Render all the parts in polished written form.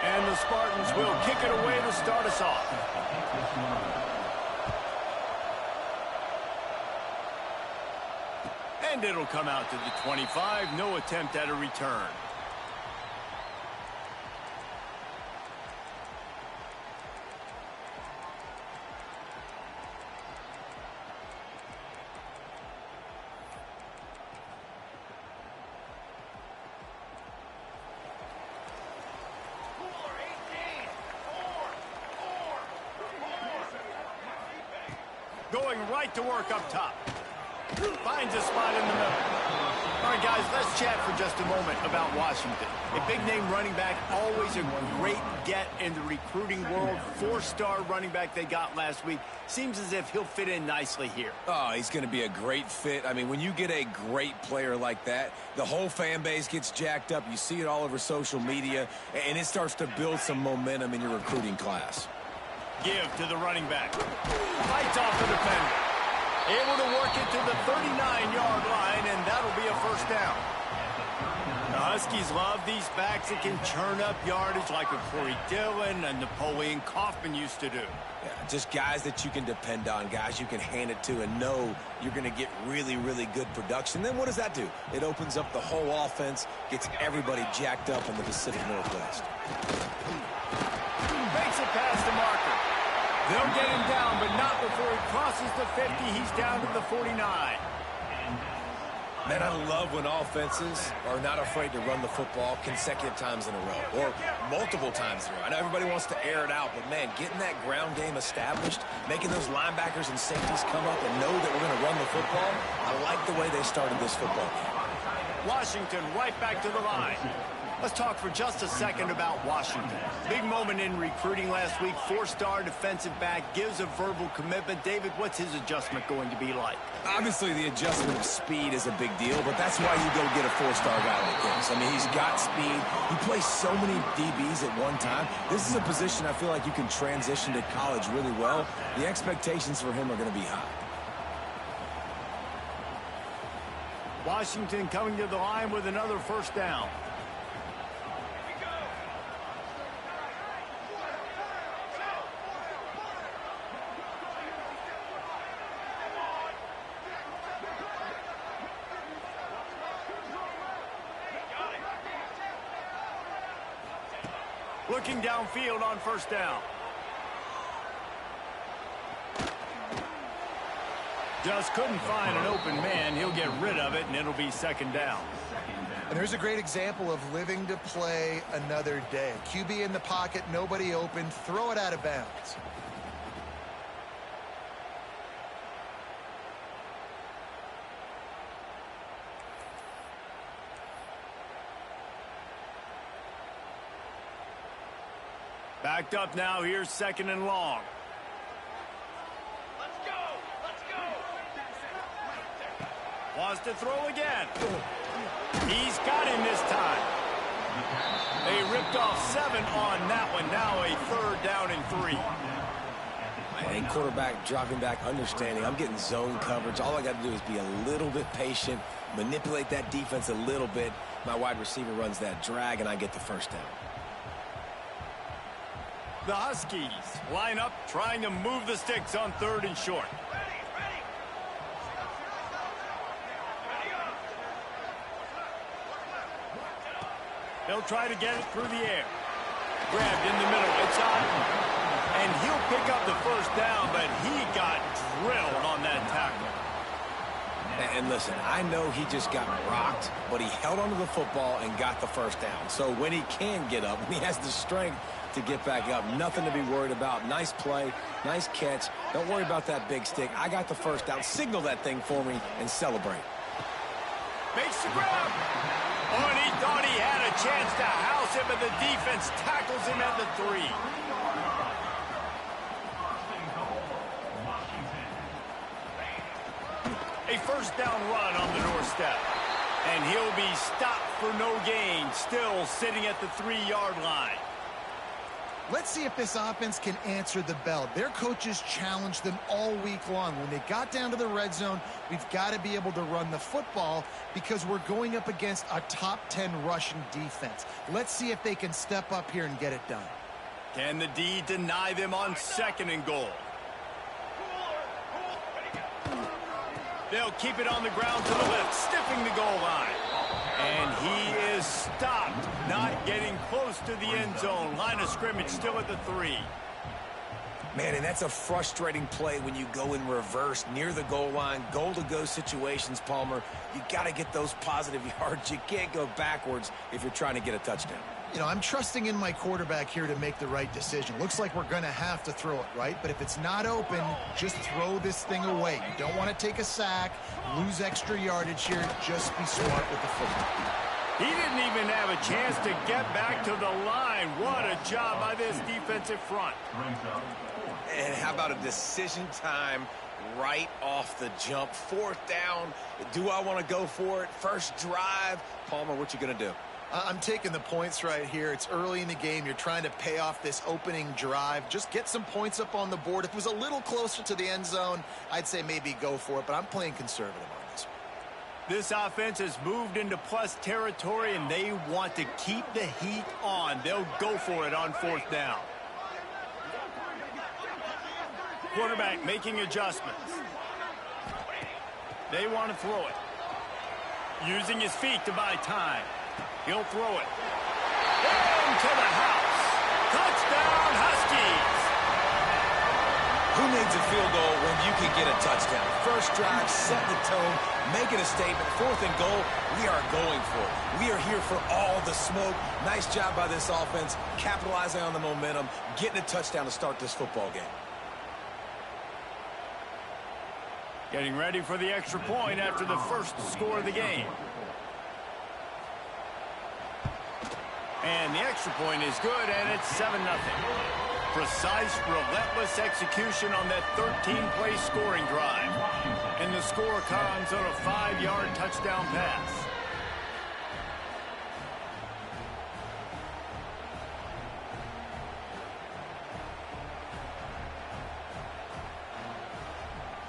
And the Spartans will kick it away to start us off. And it'll come out to the 25. No attempt at a return. Going right to work up top. Finds a spot in the middle. All right, guys, let's chat for just a moment about Washington. A big-name running back, always a great get in the recruiting world. Four-star running back they got last week. Seems as if he'll fit in nicely here. Oh, he's going to be a great fit. I mean, when you get a great player like that, the whole fan base gets jacked up. You see it all over social media, and it starts to build some momentum in your recruiting class. Give to the running back. Fights off the defender. Able to work it to the 39-yard line, and that'll be a first down. The Huskies love these backs that can churn up yardage like a Corey Dillon and Napoleon Kaufman used to do. Yeah, just guys that you can depend on, guys you can hand it to and know you're going to get really, really good production. Then what does that do? It opens up the whole offense, gets everybody jacked up in the Pacific Northwest. Makes it past the marker. They'll get him down, but not before he crosses the 50. He's down to the 49. Man, I love when offenses are not afraid to run the football consecutive times in a row or multiple times in a row. I know everybody wants to air it out, but, man, getting that ground game established, making those linebackers and safeties come up and know that we're going to run the football, I like the way they started this football game. Washington right back to the line. Let's talk for just a second about Washington. Big moment in recruiting last week. Four-star defensive back, gives a verbal commitment. David, what's his adjustment going to be like? Obviously, the adjustment of speed is a big deal, but that's why you go get a four-star guy like this. I mean, he's got speed. He plays so many DBs at one time. This is a position I feel like you can transition to college really well. The expectations for him are going to be high. Washington coming to the line with another first down. Looking downfield on first down. Just couldn't find an open man. He'll get rid of it, and it'll be second down. And there's a great example of living to play another day. QB in the pocket, nobody open, throw it out of bounds. Backed up now. Here's second and long. Let's go! Let's go! Wants to throw again. He's got him this time. They ripped off 7 on that one. Now a third down and 3. And quarterback dropping back, understanding I'm getting zone coverage. All I got to do is be a little bit patient, manipulate that defense a little bit. My wide receiver runs that drag, and I get the first down. The Huskies line up, trying to move the sticks on third and short. They'll try to get it through the air. Grabbed in the middle. It's on. And he'll pick up the first down, but he got drilled on that tackle. And listen, I know he just got rocked, but he held onto the football and got the first down. So when he can get up, when he has the strength to get back up, nothing to be worried about. Nice play, nice catch. Don't worry about that big stick. I got the first down. Signal that thing for me and celebrate. Makes the grab. Oh, and he thought he had a chance to house him, but the defense tackles him at the 3. A first down run on the doorstep. And he'll be stopped for no gain, still sitting at the 3-yard line. Let's see if this offense can answer the bell. Their coaches challenged them all week long. When they got down to the red zone, we've got to be able to run the football because we're going up against a top 10 rushing defense. Let's see if they can step up here and get it done. Can the D deny them on 2nd and goal? They'll keep it on the ground to the left, stiffing the goal line. And he is stopped, not getting close to the end zone. Line of scrimmage still at the 3. Man, and that's a frustrating play when you go in reverse near the goal line, goal-to-go situations, Palmer. You got to get those positive yards. You can't go backwards if you're trying to get a touchdown. You know, I'm trusting in my quarterback here to make the right decision. Looks like we're going to have to throw it, right? But if it's not open, just throw this thing away. You don't want to take a sack, lose extra yardage here. Just be smart with the football. He didn't even have a chance to get back to the line. What a job by this defensive front. And how about a decision time right off the jump? 4th down. Do I want to go for it? First drive. Palmer, what you going to do? I'm taking the points right here. It's early in the game. You're trying to pay off this opening drive. Just get some points up on the board. If it was a little closer to the end zone, I'd say maybe go for it, but I'm playing conservative on this one. This offense has moved into plus territory, and they want to keep the heat on. They'll go for it on 4th down. Quarterback making adjustments. They want to throw it. Using his feet to buy time. He'll throw it. Into the house. Touchdown, Huskies. Who needs a field goal when you can get a touchdown? First drive, set the tone, making a statement. 4th and goal, we are going for it. We are here for all the smoke. Nice job by this offense, capitalizing on the momentum, getting a touchdown to start this football game. Getting ready for the extra point after the first score of the game. And the extra point is good, and it's 7-0. Precise, relentless execution on that 13-play scoring drive. And the score comes on a 5-yard touchdown pass.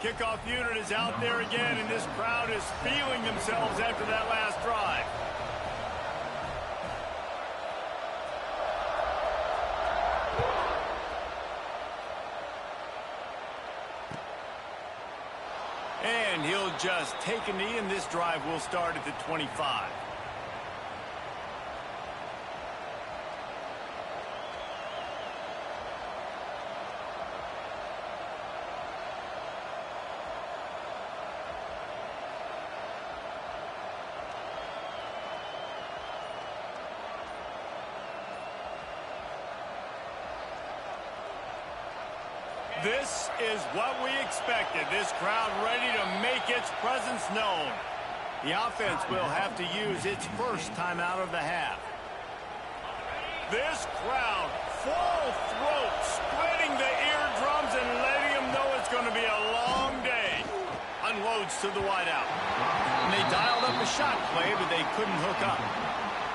Kickoff unit is out there again, and this crowd is feeling themselves after that last drive. And he'll just take a knee, and this drive will start at the 25. This is what we expected. This crowd ready to make its presence known. The offense will have to use its first time out of the half. This crowd, full throat, spreading the eardrums and letting them know it's going to be a long day. Unloads to the wideout. And they dialed up a shot play, but they couldn't hook up.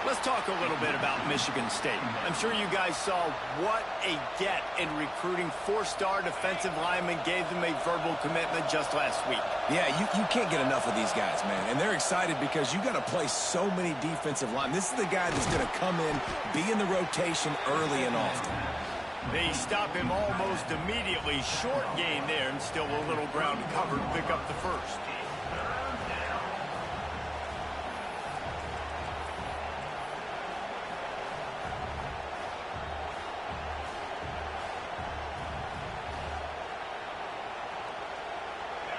Let's talk a little bit about Michigan State. I'm sure you guys saw what a get in recruiting. 4-star defensive linemen gave them a verbal commitment just last week. Yeah, you can't get enough of these guys, man. And they're excited because you got to play so many defensive linemen. This is the guy that's going to come in, be in the rotation early and often. They stop him almost immediately. Short gain there, and still a little ground covered. Pick up the first.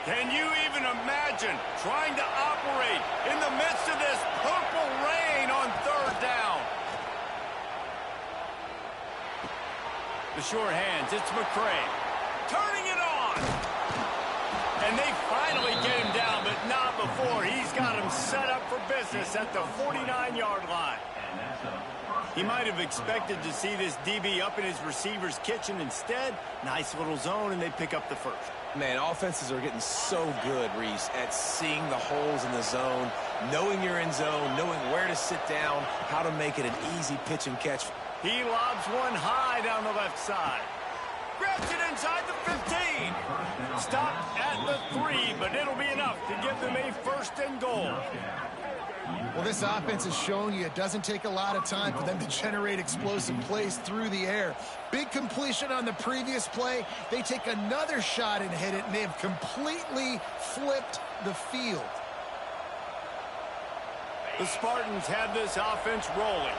Can you even imagine trying to operate in the midst of this purple rain on 3rd down? The short hands, it's McCray. Turning it on! And they finally get him down, but not before. He's got him set up for business at the 49-yard line. He might have expected to see this DB up in his receiver's kitchen. Instead, nice little zone, and they pick up the first. Man, offenses are getting so good, Reese, at seeing the holes in the zone, knowing you're in zone, knowing where to sit down, how to make it an easy pitch and catch He lobs one high down the left side. Grabs it inside the 15. Stopped at the 3, but it'll be enough to give them a first and goal. Well, this offense is showing you it doesn't take a lot of time for them to generate explosive plays through the air. Big completion on the previous play. They take another shot and hit it, and they have completely flipped the field. The Spartans have this offense rolling.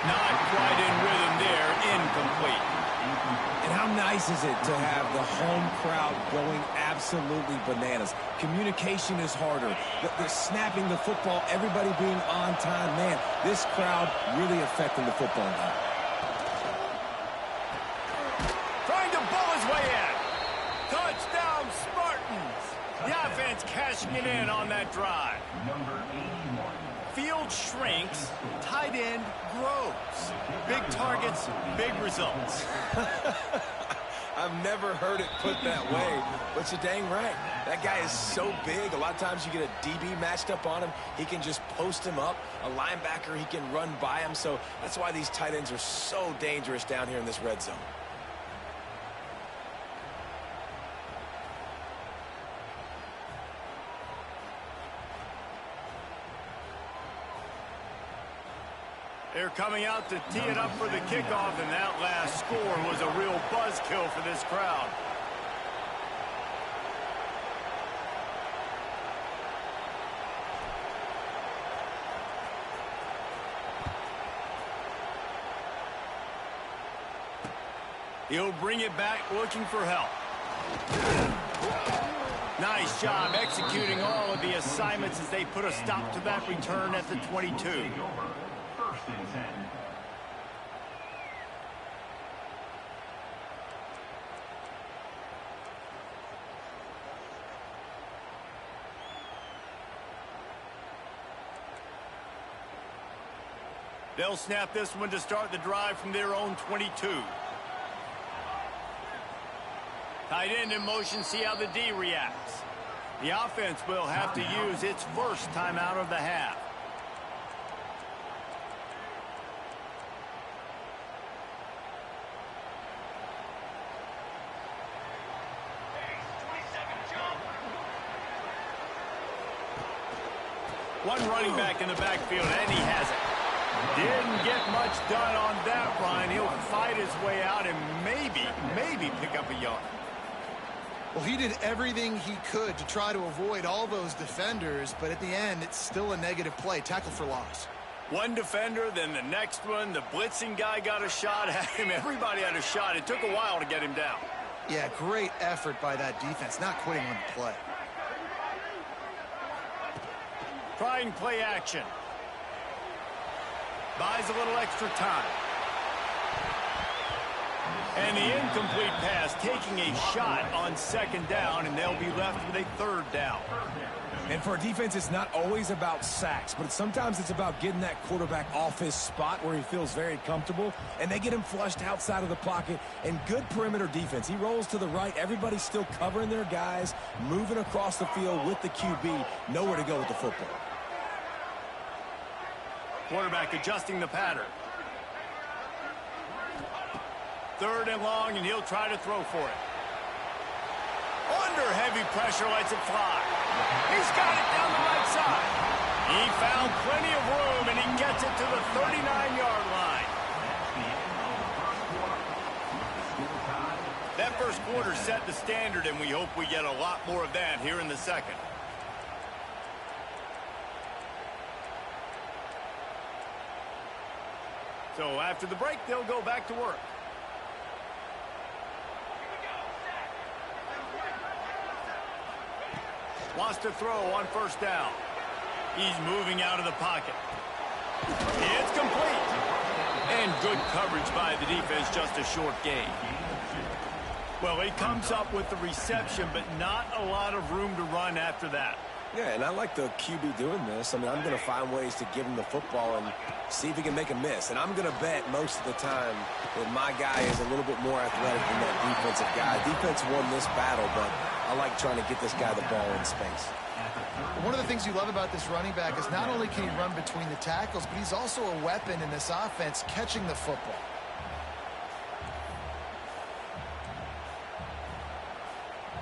Not quite in rhythm there, incomplete. And how nice is it to have the home crowd going absolutely bananas? Communication is harder. The snapping the football, everybody being on time. Man, this crowd really affecting the football game. Trying to bull his way in. Touchdown, Spartans. The offense cashing it in on that drive. Field shrinks, tight end grows. Big targets, big results. I've never heard it put that way, but you're dang right. That guy is so big. A lot of times you get a DB matched up on him. He can just post him up. A linebacker, he can run by him. So that's why these tight ends are so dangerous down here in this red zone. They're coming out to tee it up for the kickoff, and that last score was a real buzzkill for this crowd. He'll bring it back looking for help. Nice job executing all of the assignments as they put a stop to that return at the 22. They'll snap this one to start the drive from their own 22. Tight end in motion, see how the D reacts. The offense will have to use its first timeout of the half. One running back in the backfield, and he has it. Didn't get much done on that run. He'll fight his way out and maybe pick up a yard. Well, he did everything he could to try to avoid all those defenders, but at the end, it's still a negative play. Tackle for loss. One defender, then the next one. The blitzing guy got a shot at him. Everybody had a shot. It took a while to get him down. Yeah, great effort by that defense, not quitting on the play. Trying play action. Buys a little extra time. And the incomplete pass taking a shot on second down, and they'll be left with a third down. And for a defense, it's not always about sacks, but sometimes it's about getting that quarterback off his spot where he feels very comfortable, and they get him flushed outside of the pocket. And good perimeter defense. He rolls to the right. Everybody's still covering their guys, moving across the field with the QB. Nowhere to go with the football. Quarterback adjusting the pattern. Third and long, and he'll try to throw for it. Under heavy pressure, lets it fly. He's got it down the right side. He found plenty of room, and he gets it to the 39-yard line. That first quarter set the standard, and we hope we get a lot more of that here in the second. So after the break, they'll go back to work. Wants to throw on first down. He's moving out of the pocket. It's complete. And good coverage by the defense, just a short gain. Well, he comes up with the reception, but not a lot of room to run after that. Yeah, and I like the QB doing this. I mean, I'm going to find ways to give him the football and see if he can make a miss. And I'm going to bet most of the time that my guy is a little bit more athletic than that defensive guy. Defense won this battle, but I like trying to get this guy the ball in space. One of the things you love about this running back is not only can he run between the tackles, but he's also a weapon in this offense catching the football.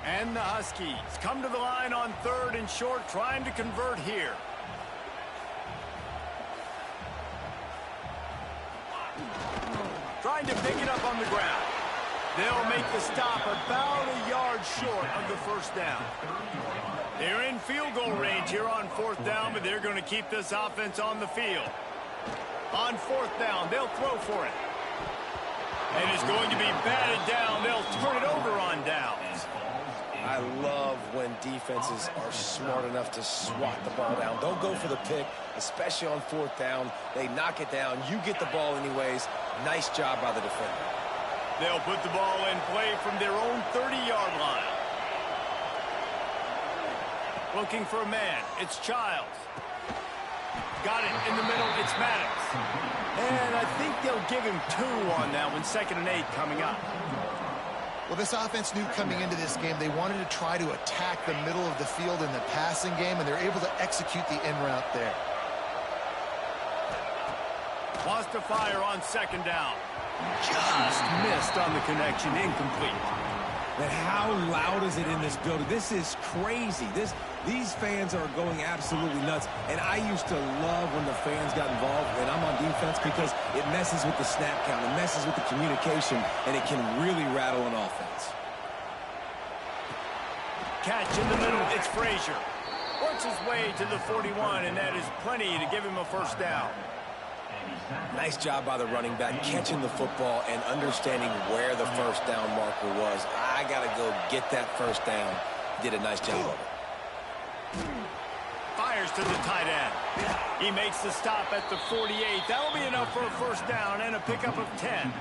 And the Huskies come to the line on 3rd and short, trying to convert here. Trying to pick it up on the ground. They'll make the stop about a yard short of the first down. They're in field goal range here on 4th down, but they're going to keep this offense on the field. On 4th down, they'll throw for it. And it's going to be batted down. They'll turn it over on downs. I love when defenses are smart enough to swat the ball down. Don't go for the pick, especially on 4th down. They knock it down. You get the ball anyways. Nice job by the defender. They'll put the ball in play from their own 30-yard line. Looking for a man. It's Childs. Got it in the middle. It's Maddox. And I think they'll give him 2 on that one. 2nd and 8 coming up. Well, this offense knew coming into this game they wanted to try to attack the middle of the field in the passing game, and they're able to execute the in route there. Lost to fire on 2nd down. Just missed on the connection. Incomplete. But how loud is it in this building? This is crazy. These fans are going absolutely nuts. And I used to love when the fans got involved, and I'm on defense, because it messes with the snap count. It messes with the communication, and it can really rattle an offense. Catch in the middle. It's Frazier. Works his way to the 41, and that is plenty to give him a first down. Nice job by the running back, catching the football and understanding where the first down marker was. I got to go get that first down. Did a nice job of it. Fires to the tight end. He makes the stop at the 48. That'll be enough for a first down and a pickup of 10.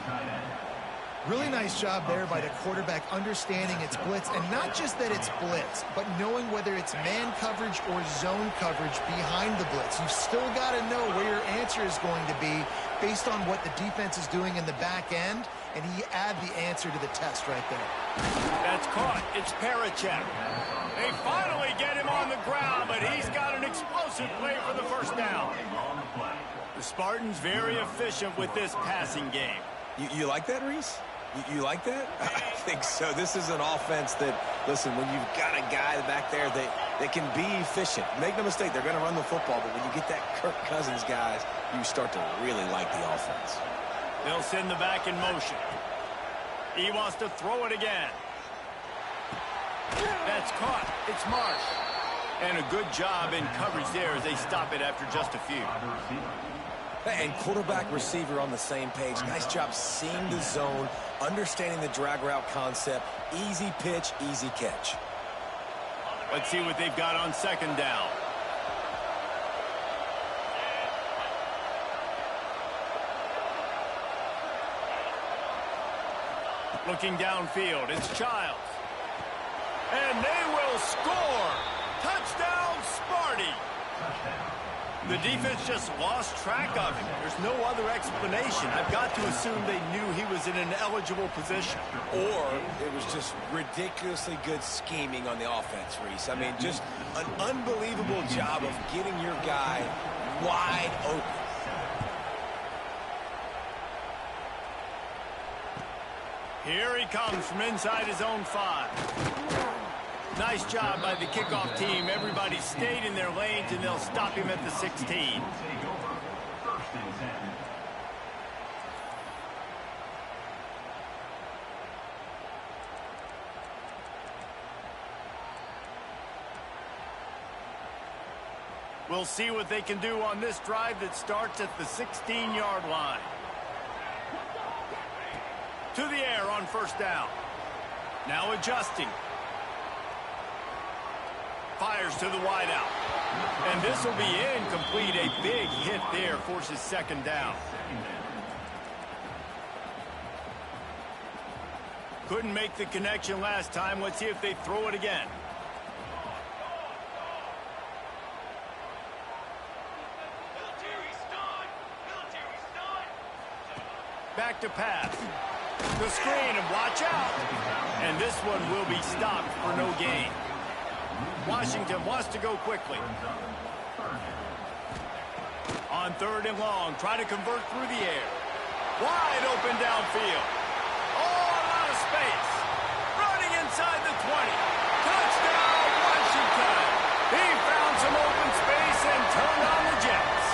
Really nice job there by the quarterback understanding it's blitz, and not just that it's blitz, but knowing whether it's man coverage or zone coverage behind the blitz. You've still got to know where your answer is going to be based on what the defense is doing in the back end, and he add the answer to the test right there. That's caught. It's Parachek. They finally get him on the ground, but he's got an explosive play for the first down. The Spartans very efficient with this passing game. You like that, Reese? You like that? I think so. This is an offense that, listen, when you've got a guy back there that can be efficient. Make no mistake, they're going to run the football, but when you get that Kirk Cousins guys, you start to really like the offense. They'll send the back in motion. He wants to throw it again. That's caught. It's Marsh. And a good job in coverage there as they stop it after just a few. And quarterback receiver on the same page. Nice job seeing the zone, understanding the drag route concept. Easy pitch, easy catch. Let's see what they've got on 2nd down. Looking downfield, it's Childs. And they will score. Touchdown, Sparty. The defense just lost track of him. There's no other explanation. I've got to assume they knew he was in an eligible position. Or it was just ridiculously good scheming on the offense, Reese. I mean, just an unbelievable job of getting your guy wide open. Here he comes from inside his own 5. Nice job by the kickoff team. Everybody stayed in their lanes, and they'll stop him at the 16. We'll see what they can do on this drive that starts at the 16-yard line. To the air on 1st down. Now adjusting. Fires to the wideout. And this will be incomplete. A big hit there forces 2nd down. Couldn't make the connection last time. Let's see if they throw it again. Back to pass. The screen, and watch out. And this one will be stopped for no gain. Washington wants to go quickly. On 3rd and long, try to convert through the air. Wide open downfield. Oh, a lot of space. Running inside the 20. Touchdown, Washington. He found some open space and turned on the Jets.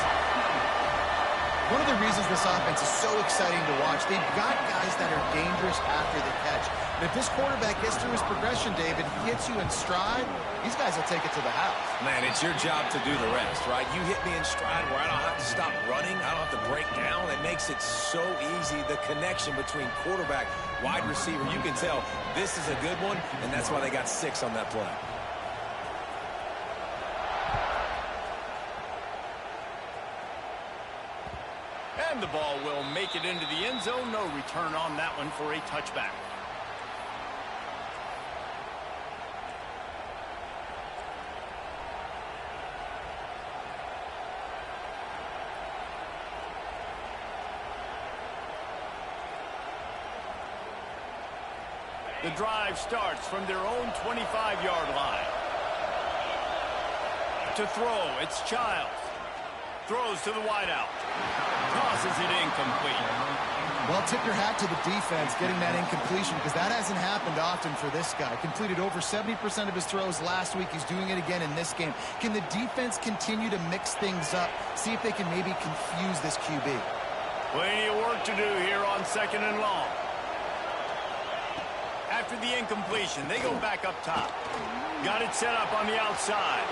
One of the reasons this offense is so exciting to watch, they've got guys that are dangerous after the catch. And if this quarterback gets through his progression, David, he hits you in stride, these guys will take it to the house. Man, it's your job to do the rest, right? You hit me in stride where I don't have to stop running. I don't have to break down. It makes it so easy. The connection between quarterback, wide receiver, you can tell this is a good one, and that's why they got 6 on that play. And the ball will make it into the end zone. No return on that one for a touchback. The drive starts from their own 25-yard line. To throw, it's Childs. Throws to the wideout. Tosses it incomplete. Well, tip your hat to the defense getting that incompletion, because that hasn't happened often for this guy. Completed over 70% of his throws last week. He's doing it again in this game. Can the defense continue to mix things up? See if they can maybe confuse this QB. Plenty of work to do here on 2nd and long. After the incompletion, they go back up top. Got it set up on the outside.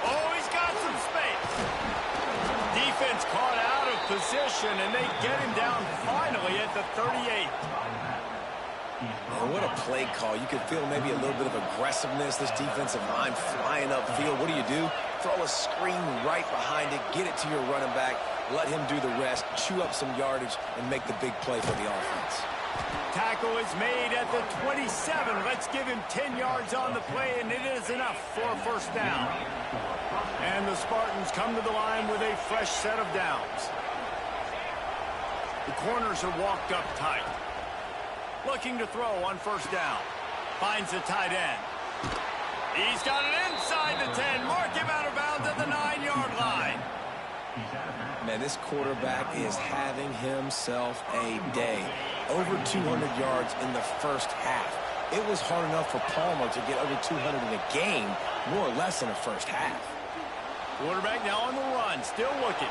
Oh, he's got some space. Defense caught out of position, and they get him down finally at the 38. Man, what a play call. You could feel maybe a little bit of aggressiveness. This defensive line flying upfield. What do? Throw a screen right behind it, get it to your running back, let him do the rest, chew up some yardage, and make the big play for the offense. Tackle is made at the 27. Let's give him 10 yards on the play, and it is enough for a first down. And the Spartans come to the line with a fresh set of downs. The corners are walked up tight. Looking to throw on first down. Finds the tight end. He's got it inside the 10. Mark him out of bounds at the 9-yard line. Man, this quarterback is having himself a day. Over 200 yards in the first half. It was hard enough for Palmer to get over 200 in a game, more or less in the first half. Quarterback now on the run, still looking.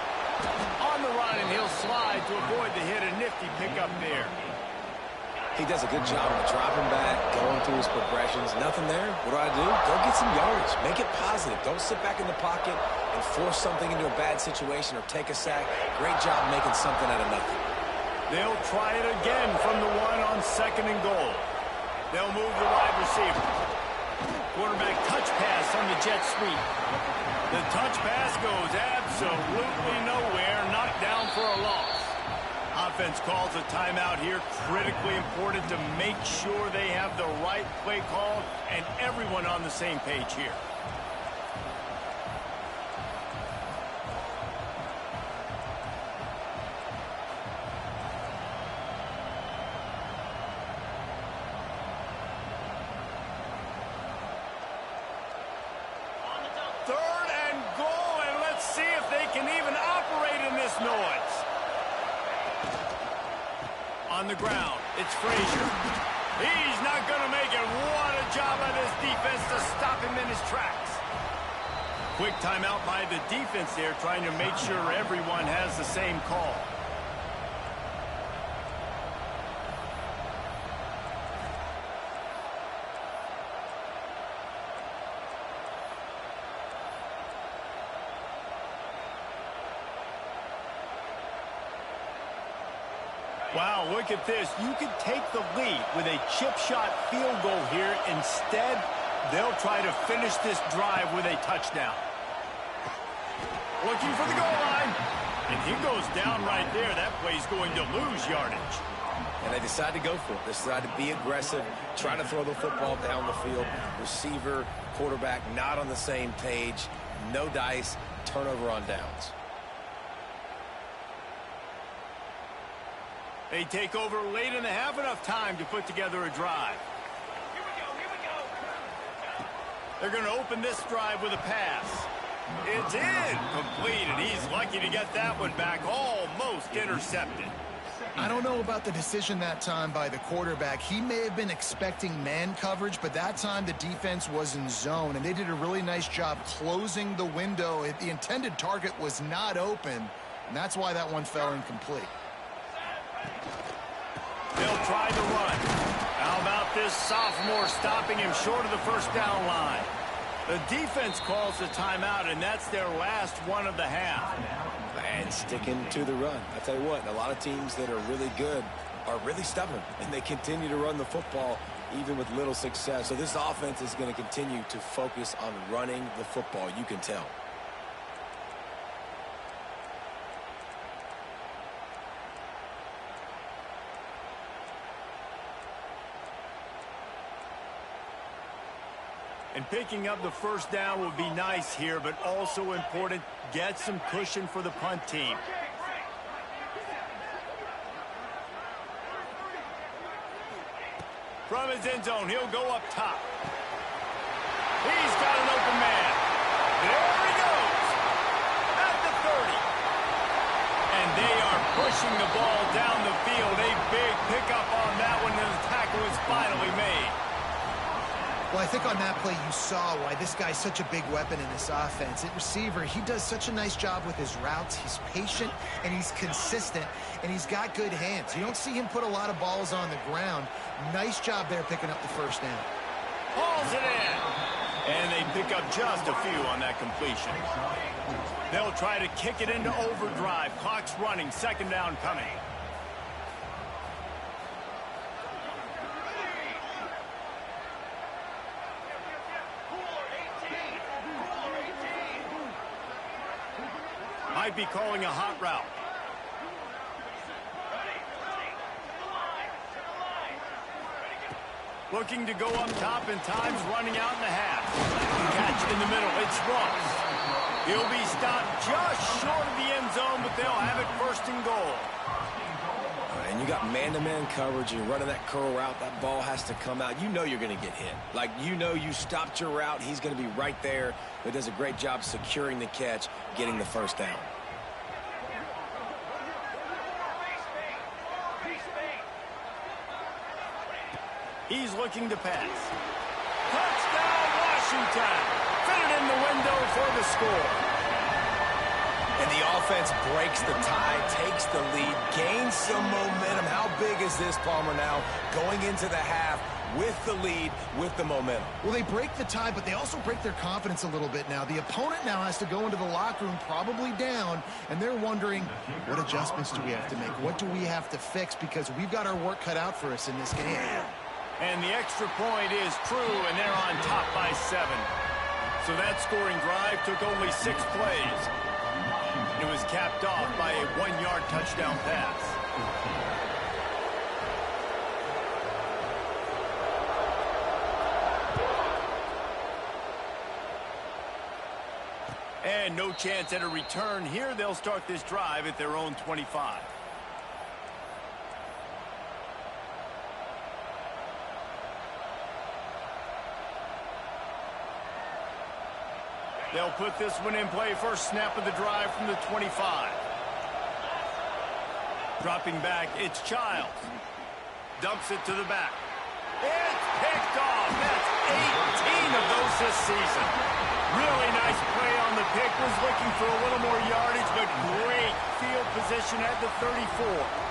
On the run, and he'll slide to avoid the hit. A nifty pickup there. He does a good job of dropping back, going through his progressions. Nothing there. What do? Go get some yardage. Make it positive. Don't sit back in the pocket and force something into a bad situation or take a sack. Great job making something out of nothing. They'll try it again from the 1 on 2nd and goal. They'll move the wide receiver. Quarterback touch pass on the jet sweep. The touch pass goes absolutely nowhere. Knocked down for a loss. Offense calls a timeout here. Critically important to make sure they have the right play call and everyone on the same page here. On the ground, it's Frazier. He's not going to make it. What a job by this defense to stop him in his tracks. Quick timeout by the defense there, trying to make sure everyone has the same call. Wow, look at this. You could take the lead with a chip shot field goal here. Instead, they'll try to finish this drive with a touchdown. Looking for the goal line. And he goes down right there. That play's going to lose yardage. And they decide to go for it. They decide to be aggressive, try to throw the football down the field. Receiver, quarterback, not on the same page. No dice. Turnover on downs. They take over late in the half, enough time to put together a drive. They're going to open this drive with a pass. It's incomplete, and he's lucky to get that one back, almost intercepted. I don't know about the decision that time by the quarterback. He may have been expecting man coverage, but that time the defense was in zone, and they did a really nice job closing the window. The intended target was not open, and that's why that one fell incomplete. They'll try the run. How about this sophomore stopping him short of the first down line? The defense calls the timeout, and that's their last one of the half. And sticking to the run. I tell you what, a lot of teams that are really good are really stubborn, and they continue to run the football even with little success. So this offense is going to continue to focus on running the football. You can tell. And picking up the first down would be nice here, but also important, get some cushion for the punt team. From his end zone, he'll go up top. He's got an open man. There he goes. At the 30. And they are pushing the ball down the field. A big pickup on that one, and the tackle is finally made. Well, I think on that play you saw why this guy's such a big weapon in this offense. At receiver, he does such a nice job with his routes. He's patient, and he's consistent, and he's got good hands. You don't see him put a lot of balls on the ground. Nice job there picking up the first down. Hauls it in. And they pick up just a few on that completion. They'll try to kick it into overdrive. Clock's running. Second down coming. Might be calling a hot route. Looking to go up top, and time's running out in the half. Catch in the middle. It's Ross. He'll be stopped just short of the end zone, but they'll have it first and goal. And you got man-to-man coverage. You're running that curl route. That ball has to come out. You know you're going to get hit. Like, you know you stopped your route. He's going to be right there. But does a great job securing the catch, getting the first down. He's looking to pass. Touchdown, Washington. Fit it in the window for the score. And the offense breaks the tie, takes the lead, gains some momentum. How big is this, Palmer, now going into the half with the lead, with the momentum? Well, they break the tie, but they also break their confidence a little bit now. The opponent now has to go into the locker room probably down, and they're wondering, what adjustments do we have to make? What do we have to fix? Because we've got our work cut out for us in this game. And the extra point is true, and they're on top by 7. So that scoring drive took only 6 plays. It was capped off by a 1-yard touchdown pass. And no chance at a return here. They'll start this drive at their own 25. They'll put this one in play. First snap of the drive from the 25. Dropping back, it's Childs. Dumps it to the back. It's picked off. That's 18 of those this season. Really nice play on the pick. Was looking for a little more yardage, but great field position at the 34.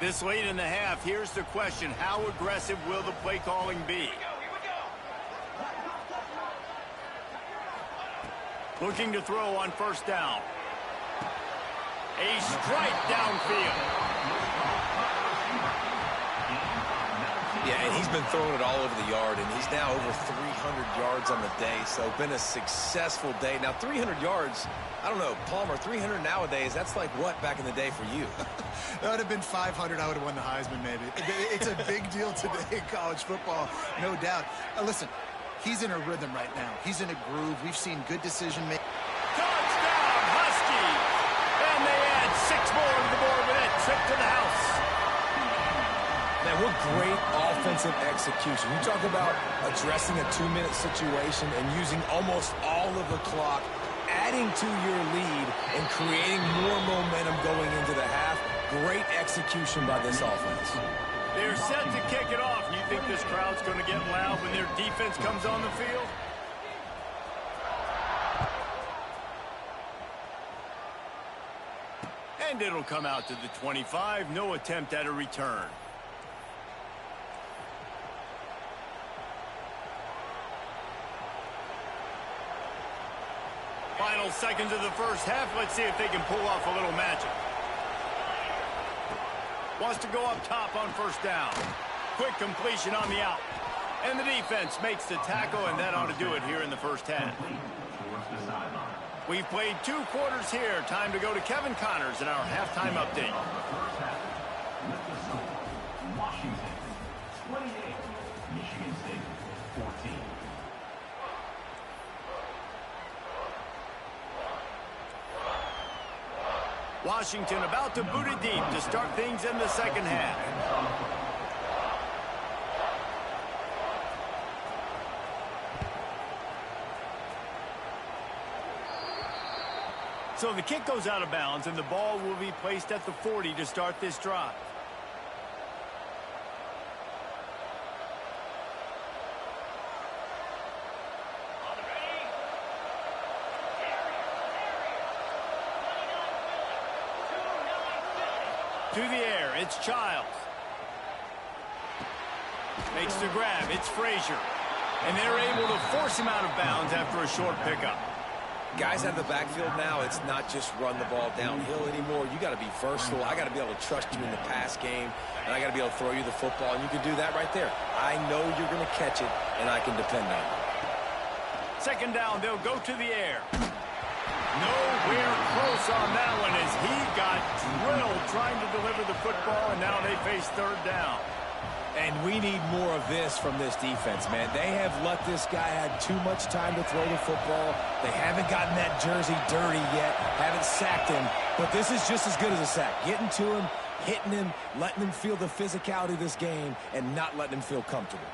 This late in the half, here's the question. How aggressive will the play calling be? Looking to throw on first down. A strike downfield. Yeah, and he's been throwing it all over the yard, and he's now over 300 yards on the day, so been a successful day. Now, 300 yards, I don't know, Palmer, 300 nowadays, that's like what back in the day for you? That would have been 500. I would have won the Heisman, maybe. It's a big deal today in college football, no doubt. Listen, He's in a rhythm right now. He's in a groove. We've seen good decision-making. Touchdown, Husky! And they add 6 more to the board with that trip to the house. Man, what great offensive execution. You talk about addressing a 2-minute situation and using almost all of the clock, adding to your lead and creating more momentum going into the half. Great execution by this offense. They're set to kick it off. You think this crowd's going to get loud when their defense comes on the field? And it'll come out to the 25. No attempt at a return. Final seconds of the first half. Let's see if they can pull off a little magic. Wants to go up top on first down. Quick completion on the out. And the defense makes the tackle, and that ought to do it here in the first half. We've played 2 quarters here. Time to go to Kevin Connors in our halftime update. Washington, 28. Michigan State, 14. Washington about to boot it deep to start things in the second half. So the kick goes out of bounds, and the ball will be placed at the 40 to start this drive. To the air, it's Childs. Makes the grab, it's Frazier. And they're able to force him out of bounds after a short pickup. Guys out of the backfield now, it's not just run the ball downhill anymore. You got to be versatile. I got to be able to trust you in the pass game, and I got to be able to throw you the football, and you can do that right there. I know you're going to catch it, and I can depend on it. Second down, they'll go to the air. Nowhere close on that one as he got drilled trying to deliver the football, and now they face third down. And we need more of this from this defense, man. They have let this guy have too much time to throw the football. They haven't gotten that jersey dirty yet, haven't sacked him. But this is just as good as a sack. Getting to him, hitting him, letting him feel the physicality of this game, and not letting him feel comfortable.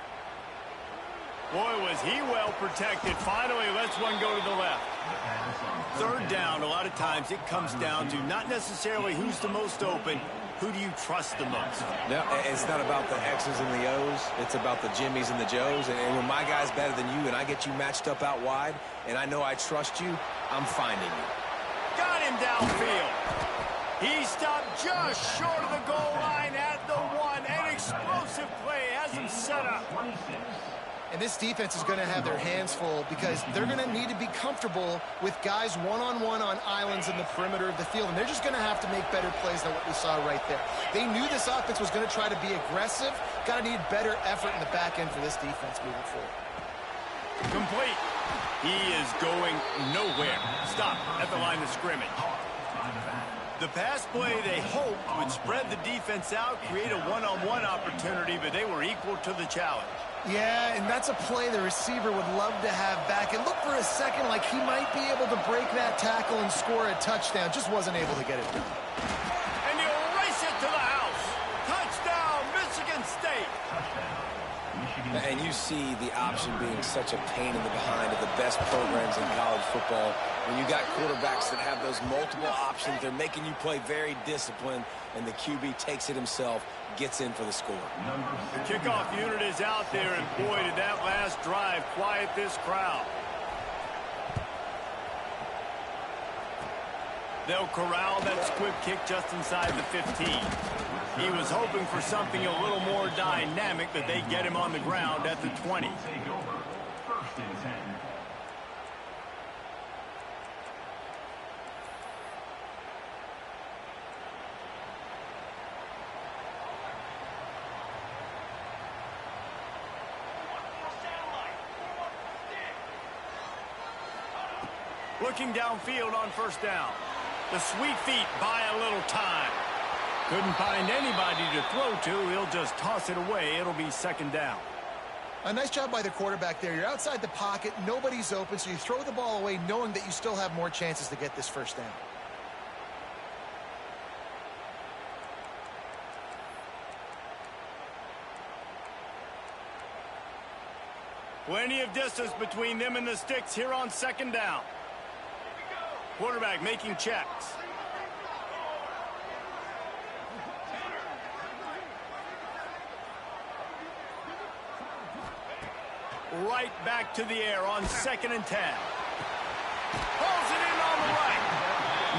Boy, was he well protected. Finally, lets one go to the left. Third down, a lot of times it comes down to not necessarily who's the most open, who do you trust the most? No, it's not about the X's and the O's. It's about the Jimmies and the Joes. And when my guy's better than you and I get you matched up out wide and I know I trust you, I'm finding you. Got him downfield. He stopped just short of the goal line at the 1. An explosive play has him set up. And this defense is going to have their hands full because they're going to need to be comfortable with guys one-on-one on islands in the perimeter of the field. And they're just going to have to make better plays than what we saw right there. They knew this offense was going to try to be aggressive. Got to need better effort in the back end for this defense moving forward. Complete. He is going nowhere. Stop at the line of scrimmage. The pass play they hoped would spread the defense out, create a one-on-one opportunity, but they were equal to the challenge. Yeah, and that's a play the receiver would love to have back. It looked for a second like he might be able to break that tackle and score a touchdown. Just wasn't able to get it done. And he'll race it to the house. Touchdown, Michigan State. And you see the option being such a pain in the behind of the best programs in college football. When you got quarterbacks that have those multiple options, they're making you play very disciplined, and the QB takes it himself, gets in for the score. The kickoff unit is out there, and boy, did that last drive quiet this crowd. They'll corral that squib kick just inside the 15. He was hoping for something a little more dynamic, but they get him on the ground at the 20. First and 10. Looking downfield on first down. The sweet feet buy a little time. Couldn't find anybody to throw to. He'll just toss it away. It'll be second down. A nice job by the quarterback there. You're outside the pocket, nobody's open, so you throw the ball away knowing that you still have more chances to get this first down. Plenty of distance between them and the sticks here on second down. Quarterback making checks. Right back to the air on 2nd and 10. Pulls it in on the right.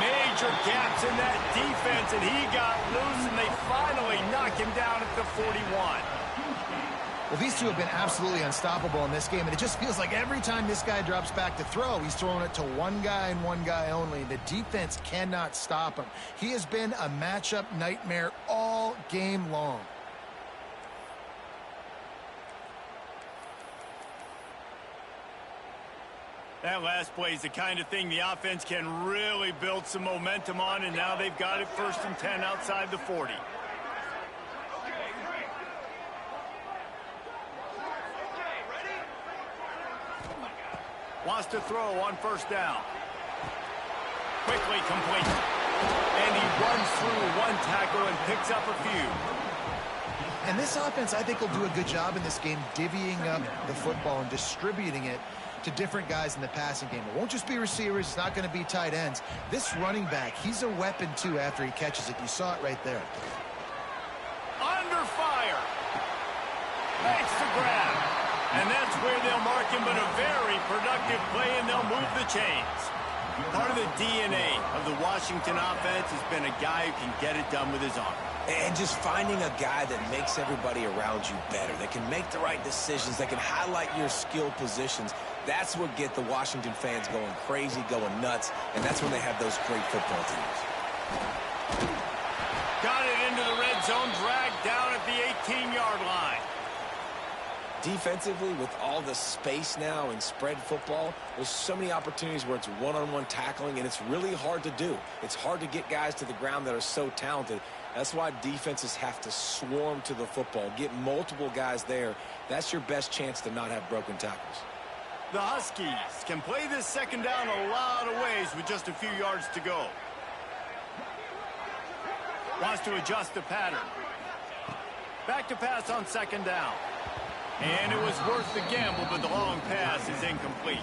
Major gaps in that defense, and he got loose, and they finally knock him down at the 41. Well, these two have been absolutely unstoppable in this game, and it just feels like every time this guy drops back to throw, he's throwing it to one guy and one guy only. The defense cannot stop him. He has been a matchup nightmare all game long. That last play is the kind of thing the offense can really build some momentum on, and now they've got it 1st and 10 outside the 40. Wants to throw on 1st down. Quickly complete. And he runs through one tackle and picks up a few. And this offense, I think, will do a good job in this game divvying up the football and distributing it to different guys in the passing game. It won't just be receivers. It's not going to be tight ends. This running back, he's a weapon, too, after he catches it. You saw it right there. Under fire. Makes the grab. And that's where they'll mark him, but a very productive play, and they'll move the chains. Part of the DNA of the Washington offense has been a guy who can get it done with his arm. And just finding a guy that makes everybody around you better, that can make the right decisions, that can highlight your skill positions. That's what get the Washington fans going crazy, going nuts, and that's when they have those great football teams. Got it into the red zone, dragged down at the 18-yard line. Defensively, with all the space now in spread football, there's so many opportunities where it's one-on-one tackling, and it's really hard to do. It's hard to get guys to the ground that are so talented. That's why defenses have to swarm to the football, get multiple guys there. That's your best chance to not have broken tackles. The Huskies can play this 2nd down a lot of ways with just a few yards to go. Wants to adjust the pattern. Back to pass on 2nd down. And it was worth the gamble, but the long pass is incomplete.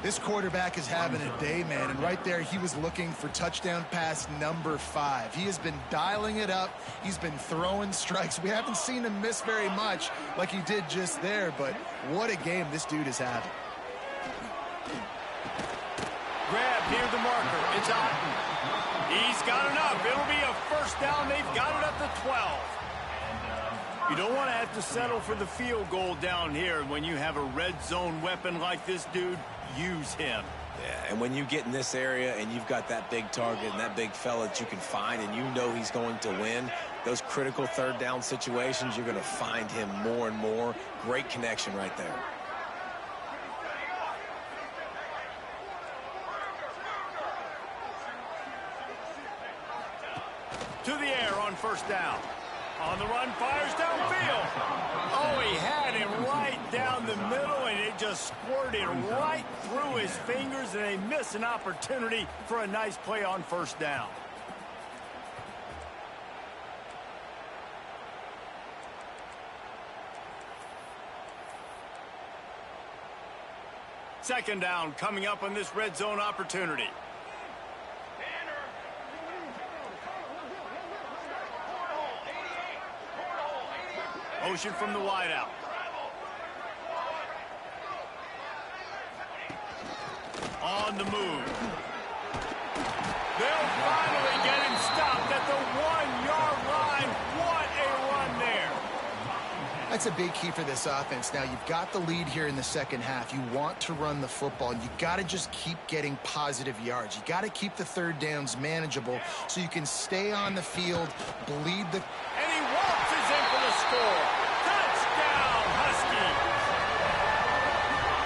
This quarterback is having a day, man, and right there he was looking for touchdown pass number 5. He has been dialing it up. He's been throwing strikes. We haven't seen him miss very much like he did just there, but what a game this dude is having. Grab near the marker. It's Otten. He's got enough. It'll be a 1st down. They've got it at the 12. You don't want to have to settle for the field goal down here. When you have a red zone weapon like this dude, use him. Yeah, and when you get in this area and you've got that big target and that big fella that you can find and you know he's going to win, those critical 3rd down situations, you're going to find him more and more. Great connection right there. To the air on 1st down. On the run, fires downfield. Oh, he had him right down the middle, and it just squirted right through his fingers, and they miss an opportunity for a nice play on 1st down. Second down coming up on this red zone opportunity. Motion from the wideout. On the move. They'll finally get him stopped at the 1-yard line. What a run there. That's a big key for this offense. Now, you've got the lead here in the 2nd half. You want to run the football. You got to just keep getting positive yards. You got to keep the 3rd downs manageable so you can stay on the field, bleed the... And he waltzes in for the score. Touchdown, Huskies.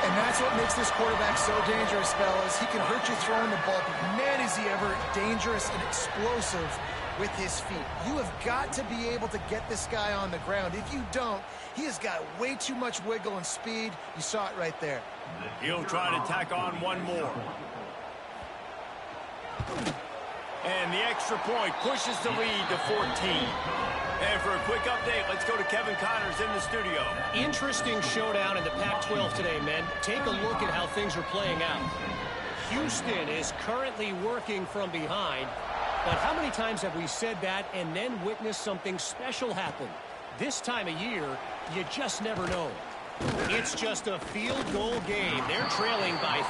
And that's what makes this quarterback so dangerous, fellas. He can hurt you throwing the ball, but man, is he ever dangerous and explosive with his feet. You have got to be able to get this guy on the ground. If you don't, he has got way too much wiggle and speed. You saw it right there. He'll try to tack on one more. And the extra point pushes the lead to 14. And for a quick update, let's go to Kevin Connors in the studio. Interesting showdown in the Pac-12 today, men. Take a look at how things are playing out. Houston is currently working from behind, but how many times have we said that and then witnessed something special happen? This time of year, you just never know. It's just a field goal game. They're trailing by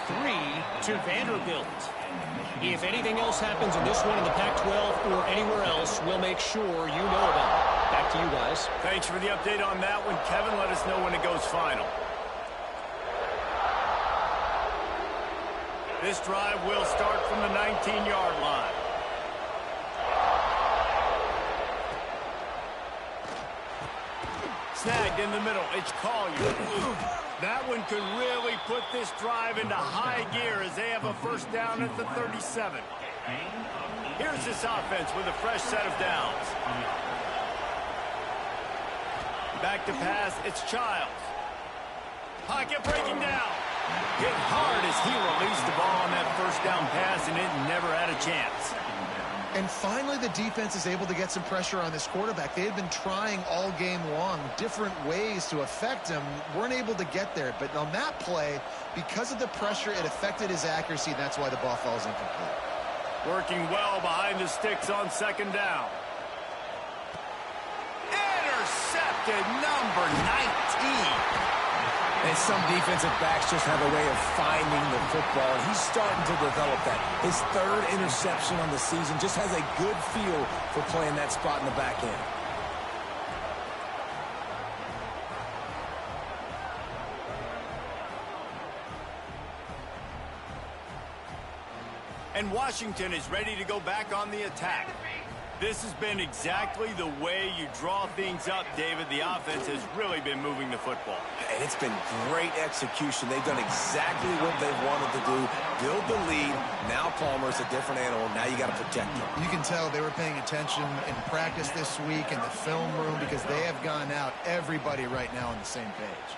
3 to Vanderbilt. If anything else happens in this one in the Pac-12 or anywhere else, we'll make sure you know about it. Back to you guys. Thanks for the update on that one, Kevin. Let us know when it goes final. This drive will start from the 19-yard line. Snagged in the middle. It's Collier. That one could really put this drive into high gear as they have a first down at the 37. Here's this offense with a fresh set of downs. Back to pass. It's Childs. Pocket breaking down. Hit hard as he released the ball on that first down pass, and it never had a chance. And finally, the defense is able to get some pressure on this quarterback. They had been trying all game long different ways to affect him. Weren't able to get there. But on that play, because of the pressure, it affected his accuracy, and that's why the ball falls incomplete. Working well behind the sticks on second down. Intercepted, number 19. And some defensive backs just have a way of finding the football. He's starting to develop that. His third interception on the season, just has a good feel for playing that spot in the back end. And Washington is ready to go back on the attack. This has been exactly the way you draw things up, David. The offense has really been moving the football. And it's been great execution. They've done exactly what they've wanted to do. Build the lead. Now Palmer's a different animal. Now you got to protect him. You can tell they were paying attention in practice this week in the film room because they have gone out, everybody right now on the same page.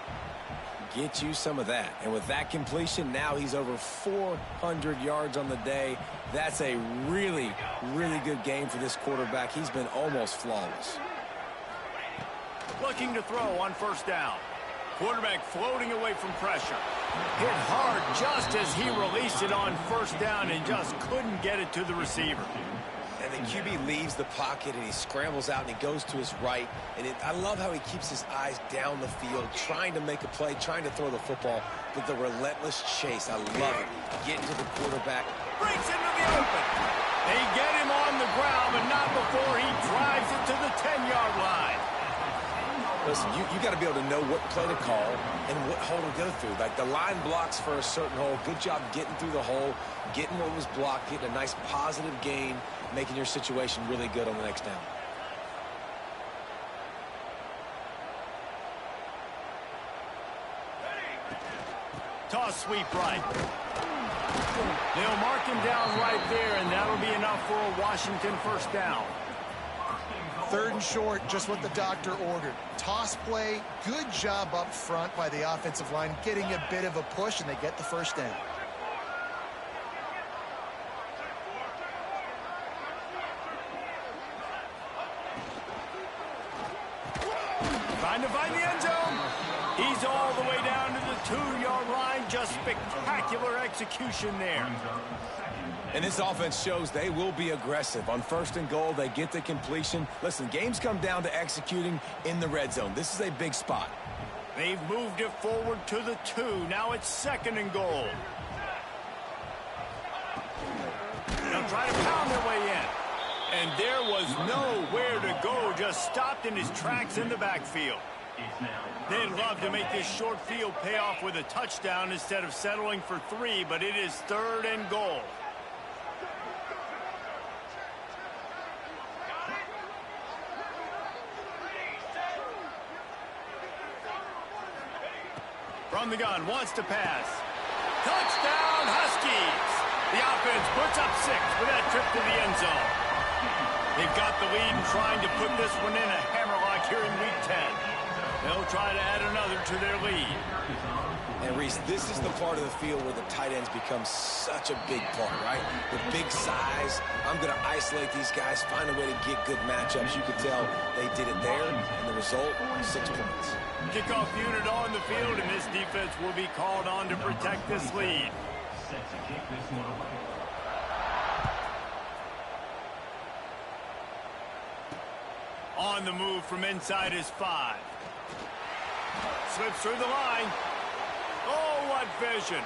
Get you some of that. And with that completion, now he's over 400 yards on the day. That's a really, really good game for this quarterback. He's been almost flawless. Looking to throw on first down. Quarterback floating away from pressure. Hit hard just as he released it on first down and just couldn't get it to the receiver. And the QB leaves the pocket and he scrambles out and he goes to his right. And I love how he keeps his eyes down the field, trying to make a play, trying to throw the football, but the relentless chase. I love it. Getting to the quarterback. Breaks into the open. They get him on the ground, but not before he drives it to the 10-yard line. Listen, you got to be able to know what play to call and what hole to go through. Like the line blocks for a certain hole. Good job getting through the hole, getting what was blocked, getting a nice positive gain, making your situation really good on the next down. Toss sweep right. They'll mark him down right there, and that'll be enough for a Washington first down. Third and short, just what the doctor ordered. Toss play, good job up front by the offensive line, getting a bit of a push, and they get the first down. Trying to find the end zone. He's all the way down to the 2-yard line. Just spectacular execution there. And this offense shows they will be aggressive. On first and goal, they get the completion. Listen, games come down to executing in the red zone. This is a big spot. They've moved it forward to the 2. Now it's second and goal. They'll try to pound their way in. And there was nowhere to go. Just stopped in his tracks in the backfield. They'd love to make this short field pay off with a touchdown instead of settling for 3, but it is third and goal. From the gun, wants to pass. Touchdown, Huskies! The offense puts up 6 with that trip to the end zone. They've got the lead and trying to put this one in a hammerlock here in Week 10. They'll try to add another to their lead. And, Reese, this is the part of the field where the tight ends become such a big part, right? The big size. I'm going to isolate these guys, find a way to get good matchups. You can tell they did it there, and the result, 6 points. Kickoff unit on the field, and this defense will be called on to protect this lead. Set to kick this one away. On the move from inside his 5. Slips through the line. Oh, what vision.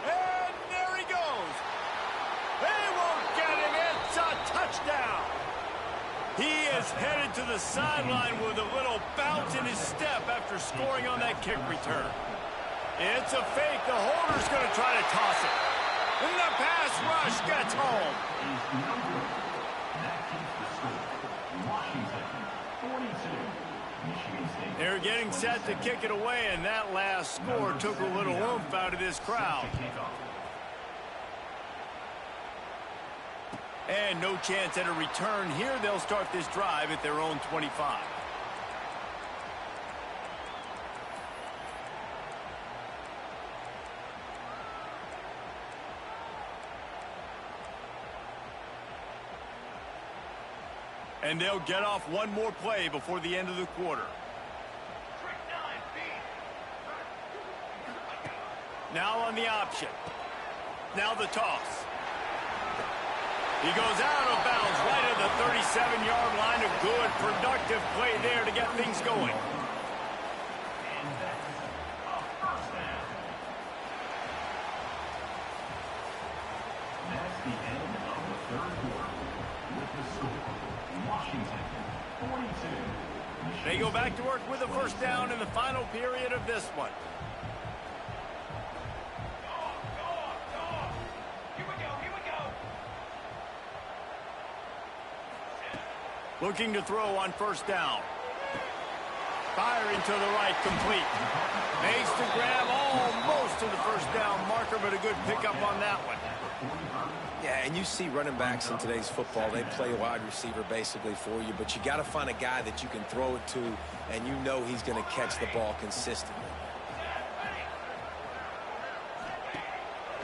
And there he goes. They won't get him. It's a touchdown. He is headed to the sideline with a little bounce in his step after scoring on that kick return. It's a fake. The holder's going to try to toss it. And the pass rush gets home. That keeps the score. Washington, 42. Michigan State. They're getting set to kick it away, and that last score took a little oomph out of this crowd. And no chance at a return here. They'll start this drive at their own 25. And they'll get off one more play before the end of the quarter. Now on the option. Now the toss. He goes out of bounds right at the 37-yard line. A good, productive play there to get things going. And that's a first down. That's the end of the third quarter. With the score, Washington, 42. They go back to work with a first down in the final period of this one. Looking to throw on first down. Firing to the right, complete. Makes the grab almost to the first down marker, but a good pickup on that one. Yeah, and you see running backs in today's football, they play wide receiver basically for you, but you got to find a guy that you can throw it to, and you know he's going to catch the ball consistently.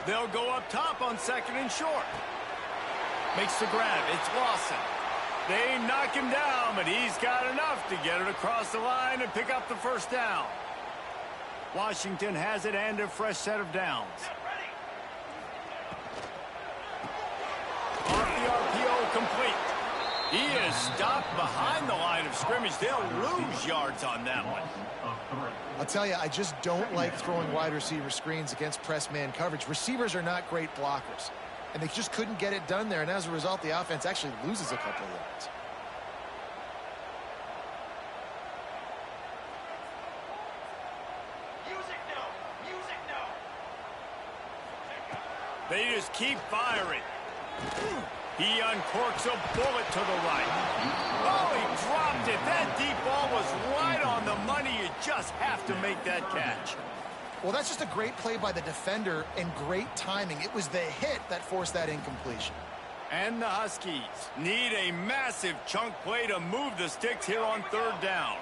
They'll go up top on second and short. Makes the grab. It's Lawson. They knock him down, but he's got enough to get it across the line and pick up the first down. Washington has it and a fresh set of downs. Off the RPO, complete. He is stopped behind the line of scrimmage. They'll lose yards on that one. I'll tell you, I just don't like throwing wide receiver screens against press man coverage. Receivers are not great blockers, and they just couldn't get it done there, and as a result, the offense actually loses a couple of yards. They just keep firing. He uncorks a bullet to the right. Oh, he dropped it. That deep ball was right on the money. You just have to make that catch. Well, that's just a great play by the defender and great timing. It was the hit that forced that incompletion. And the Huskies need a massive chunk play to move the sticks here on third down.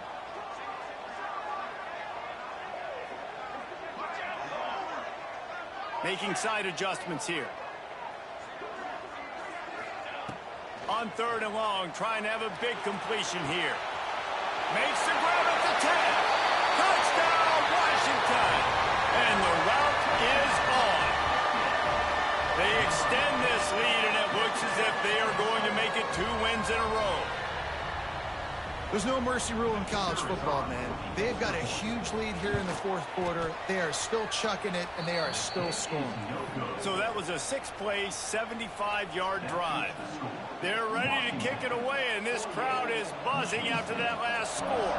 Making side adjustments here. On third and long, trying to have a big completion here. Makes the grab at the 10. Touchdown, Washington. And the route is on. They extend this lead, and it looks as if they are going to make it 2 wins in a row. There's no mercy rule in college football, man. They've got a huge lead here in the fourth quarter. They are still chucking it, and they are still scoring. So that was a 6-play, 75-yard drive. They're ready to kick it away, and this crowd is buzzing after that last score.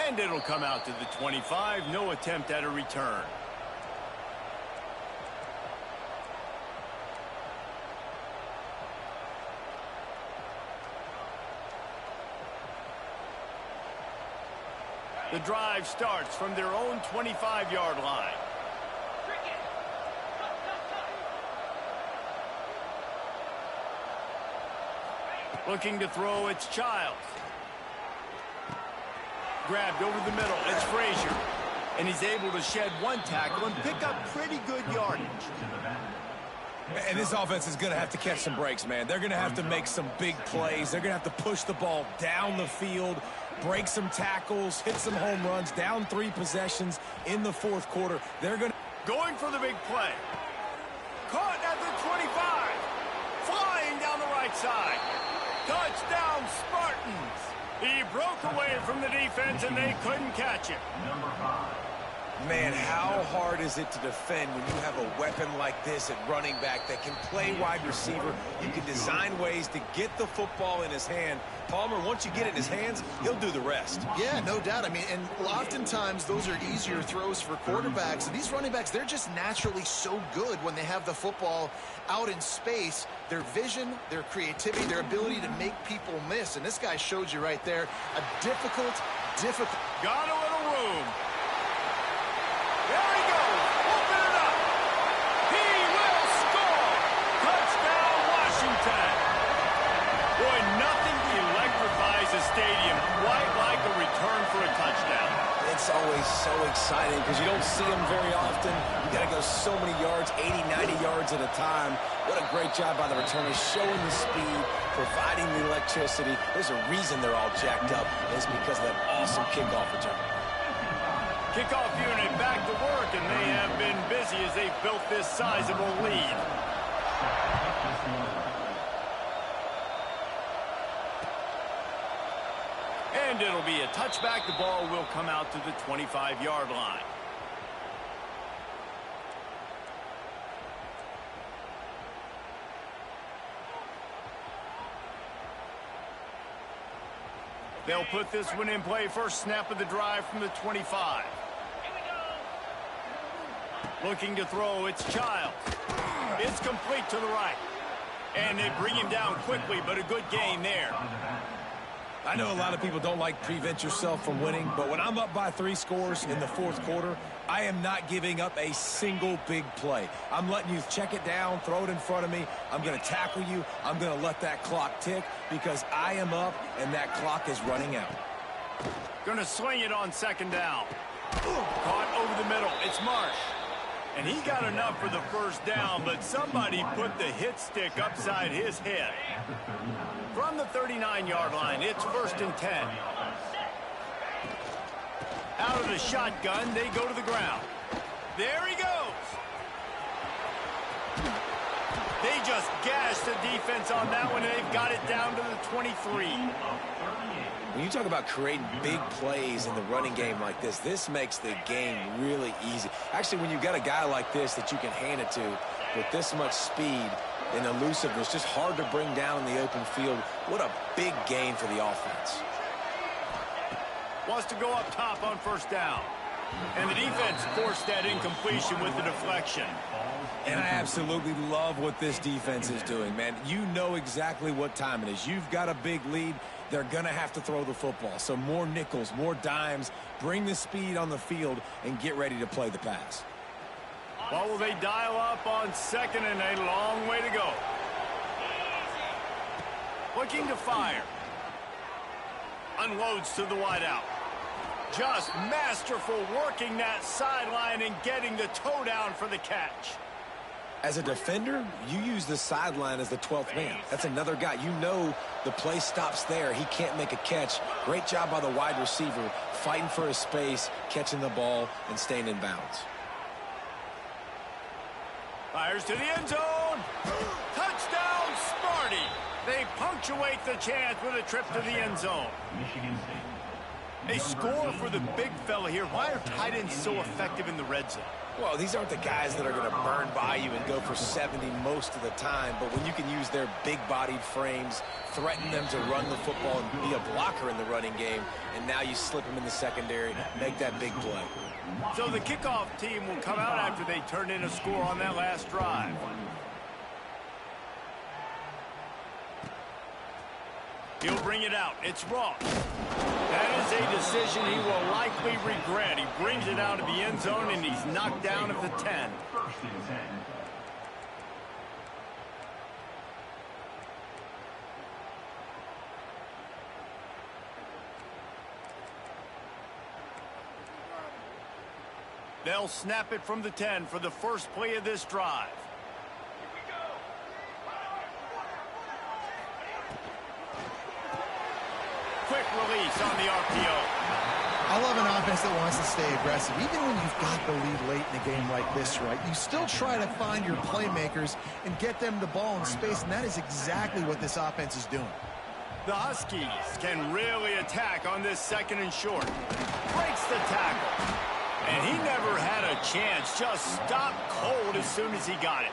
And it'll come out to the 25. No attempt at a return. The drive starts from their own 25-yard line. Looking to throw, it's Childs. Grabbed over the middle, it's Frazier. And he's able to shed one tackle and pick up pretty good yardage. And this offense is going to have to catch some breaks, man. They're going to have to make some big plays. They're going to have to push the ball down the field, break some tackles, hit some home runs, down 3 possessions in the fourth quarter. They're going to... Going for the big play. Caught at the 25. Flying down the right side. Touchdown, Spartans. He broke away from the defense, and they couldn't catch it. Man, how hard is it to defend when you have a weapon like this at running back that can play wide receiver? You can design ways to get the football in his hand. Palmer, once you get it in his hands, he'll do the rest. Yeah, no doubt. I mean, and oftentimes those are easier throws for quarterbacks. And these running backs, they're just naturally so good when they have the football out in space. Their vision, their creativity, their ability to make people miss. And this guy showed you right there a difficult... Got a little room. There he goes. Open it up. He will score. Touchdown, Washington. Boy, nothing electrifies a stadium quite like a return for a touchdown. It's always so exciting because you don't see them very often. You got to go so many yards, 80, 90 yards at a time. What a great job by the returners, showing the speed, providing the electricity. There's a reason they're all jacked up. It's because of that awesome kickoff return. Kickoff unit back to work, and they have been busy as they've built this sizable lead. And it'll be a touchback. The ball will come out to the 25-yard line. They'll put this one in play. First snap of the drive from the 25. Looking to throw, it's Childs. It's complete to the right. And they bring him down quickly, but a good gain there. I know a lot of people don't like prevent yourself from winning, but when I'm up by 3 scores in the fourth quarter, I am not giving up a single big play. I'm letting you check it down, throw it in front of me. I'm going to tackle you. I'm going to let that clock tick because I am up and that clock is running out. Going to swing it on second down. Caught over the middle. It's Marsh. And he got enough for the first down, but somebody put the hit stick upside his head. From the 39-yard line, it's 1st and 10. Out of the shotgun, they go to the ground. There he goes. They just gashed the defense on that one, and they've got it down to the 23. When you talk about creating big plays in the running game like this makes the game really easy. Actually, when you've got a guy like this that you can hand it to with this much speed and elusiveness, just hard to bring down in the open field, what a big gain for the offense. Wants to go up top on first down. And the defense forced that incompletion with the deflection. And I absolutely love what this defense is doing, man. You know exactly what time it is. You've got a big lead. They're going to have to throw the football. So more nickels, more dimes, bring the speed on the field, and get ready to play the pass. What will they dial up on second, and a long way to go. Looking to fire. Unloads to the wideout. Just masterful working that sideline and getting the toe down for the catch. As a defender, you use the sideline as the 12th man. That's another guy. You know the play stops there. He can't make a catch. Great job by the wide receiver, fighting for his space, catching the ball, and staying in bounds. Fires to the end zone. Touchdown, Sparty. They punctuate the chance with a trip to the end zone. A score for the big fella here. Why are tight ends so effective in the red zone? Well, these aren't the guys that are going to burn by you and go for 70 most of the time, but when you can use their big-bodied frames, threaten them to run the football and be a blocker in the running game, and now you slip them in the secondary, make that big play. So the kickoff team will come out after they turned in a score on that last drive. He'll bring it out. It's Ross. That is a decision he will likely regret. He brings it out of the end zone, and he's knocked down at the 10. They'll snap it from the 10 for the first play of this drive. Quick release on the RPO. I love an offense that wants to stay aggressive. Even when you've got the lead late in a game like this, right, you still try to find your playmakers and get them the ball in space, and that is exactly what this offense is doing. The Huskies can really attack on this second and short. Breaks the tackle. And he never had a chance. Just stopped cold as soon as he got it.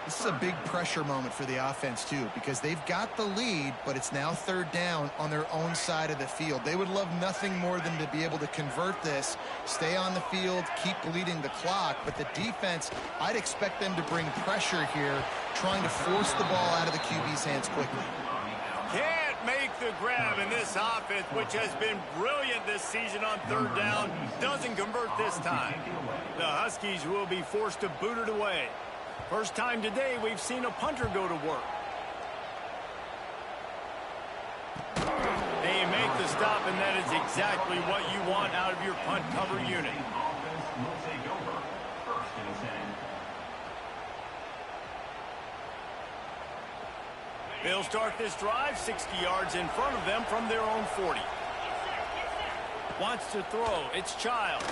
This is a big pressure moment for the offense, too, because they've got the lead, but it's now third down on their own side of the field. They would love nothing more than to be able to convert this, stay on the field, keep bleeding the clock. But the defense, I'd expect them to bring pressure here, trying to force the ball out of the QB's hands quickly. Can't make the grab in this offense, which has been brilliant this season on third down. Doesn't convert this time. The Huskies will be forced to boot it away. First time today we've seen a punter go to work. They make the stop, and that is exactly what you want out of your punt cover unit. They'll start this drive 60 yards in front of them from their own 40. Wants to throw. It's Child.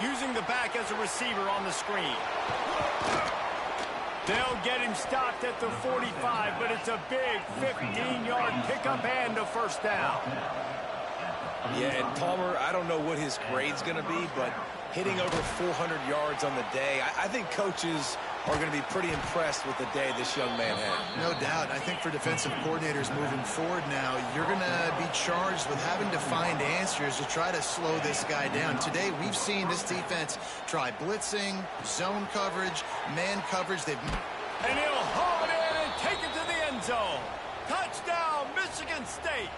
Using the back as a receiver on the screen. They'll get him stopped at the 45, but it's a big 15-yard pickup and a first down. Yeah, and Palmer, I don't know what his grade's going to be, but hitting over 400 yards on the day, I think coaches are going to be pretty impressed with the day this young man had. No doubt. I think for defensive coordinators moving forward now, you're going to be charged with having to find answers to try to slow this guy down. Today, we've seen this defense try blitzing, zone coverage, man coverage. And he'll haul it in and take it to the end zone. Touchdown, Michigan State.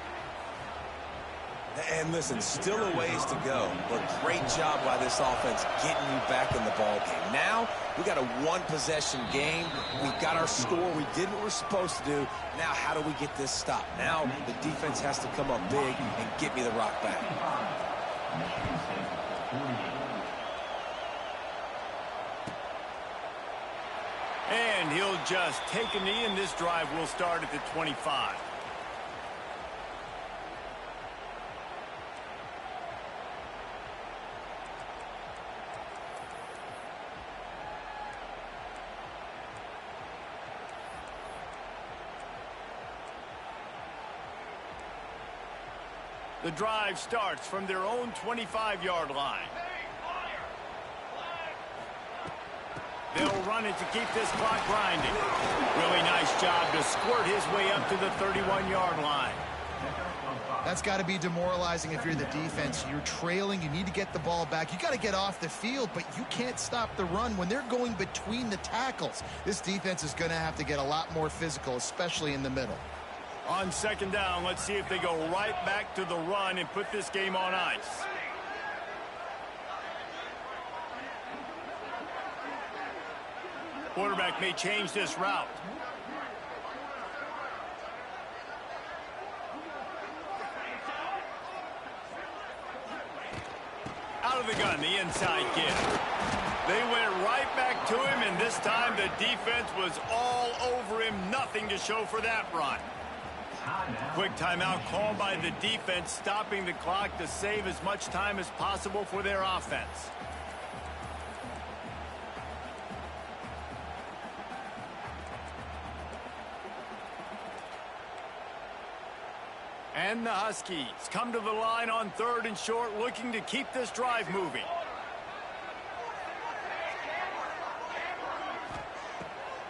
And listen, still a ways to go, but great job by this offense getting you back in the ball game. Now, we got a one-possession game. We've got our score. We did what we're supposed to do. Now, how do we get this stopped? Now, the defense has to come up big and get me the rock back. And he'll just take a knee, and this drive will start at the 25. The drive starts from their own 25-yard line. They'll run it to keep this clock grinding. Really nice job to squirt his way up to the 31-yard line. That's got to be demoralizing if you're the defense. You're trailing. You need to get the ball back. You got to get off the field, but you can't stop the run when they're going between the tackles. This defense is going to have to get a lot more physical, especially in the middle. On second down, let's see if they go right back to the run and put this game on ice. Quarterback may change this route. Out of the gun, the inside kid. They went right back to him, and this time the defense was all over him. Nothing to show for that run. Quick timeout called by the defense, stopping the clock to save as much time as possible for their offense. And the Huskies come to the line on third and short, looking to keep this drive moving.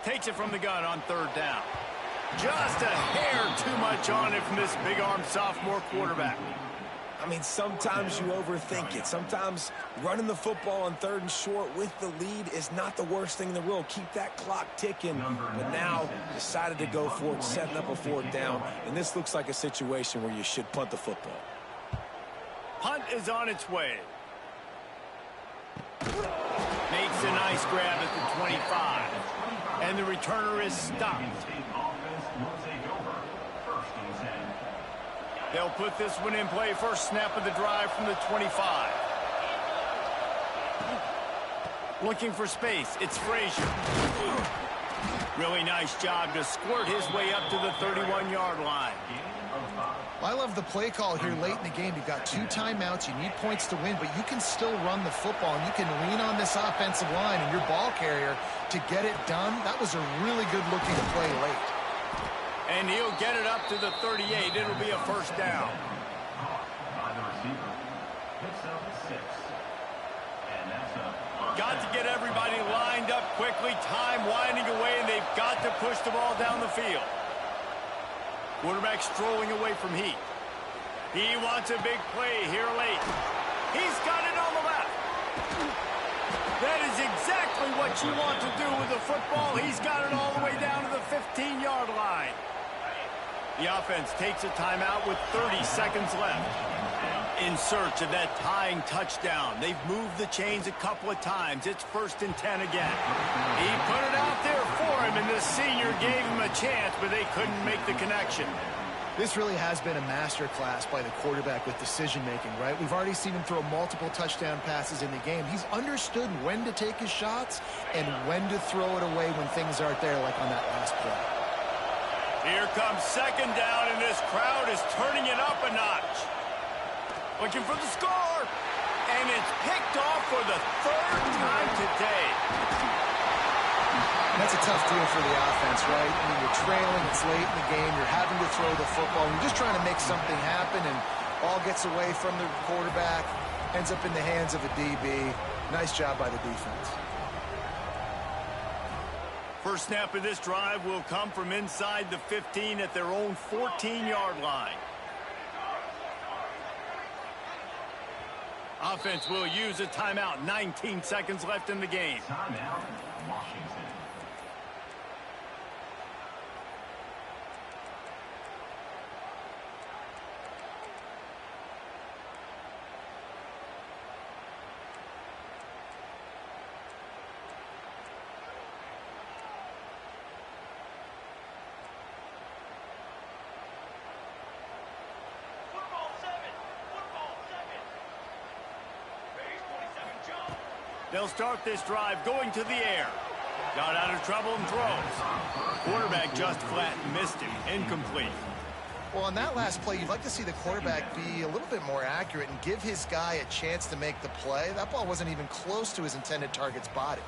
Takes it from the gun on third down. Just a hair too much on it from this big-armed sophomore quarterback. I mean, sometimes you overthink it. Sometimes running the football on third and short with the lead is not the worst thing in the world. Keep that clock ticking. But now decided to go for it, setting up a fourth down. And this looks like a situation where you should punt the football. Punt is on its way. Makes a nice grab at the 25. And the returner is stopped. They'll put this one in play. First snap of the drive from the 25. Looking for space. It's Frazier. Really nice job to squirt his way up to the 31-yard line. I love the play call here late in the game. You've got 2 timeouts. You need points to win, but you can still run the football, and you can lean on this offensive line and your ball carrier to get it done. That was a really good-looking play late. And he'll get it up to the 38. It'll be a first down. By the receiver. Picks up 6. And that's up. Got to get everybody lined up quickly. Time winding away, and they've got to push the ball down the field. Quarterback strolling away from Heat. He wants a big play here late. He's got it on the left. That is exactly what you want to do with the football. He's got it all the way down to the 15-yard line. The offense takes a timeout with 30 seconds left. In search of that tying touchdown. They've moved the chains a couple of times. It's 1st and 10 again. He put it out there for him, and the senior gave him a chance, but they couldn't make the connection. This really has been a master class by the quarterback with decision-making, right? We've already seen him throw multiple touchdown passes in the game. He's understood when to take his shots and when to throw it away when things aren't there, like on that last play. Here comes 2nd down, and this crowd is turning it up a notch. Looking for the score, and it's picked off for the 3rd time today. That's a tough deal for the offense, right? I mean, you're trailing, it's late in the game, you're having to throw the football, you're just trying to make something happen, and ball gets away from the quarterback, ends up in the hands of a DB. Nice job by the defense. First snap of this drive will come from inside the 15 at their own 14-yard line. Offense will use a timeout. 19 seconds left in the game. Timeout, Washington. They'll start this drive going to the air. Got out of trouble and throws. Quarterback just flat missed him. Incomplete. Well, on that last play, you'd like to see the quarterback be a little bit more accurate and give his guy a chance to make the play. That ball wasn't even close to his intended target's body.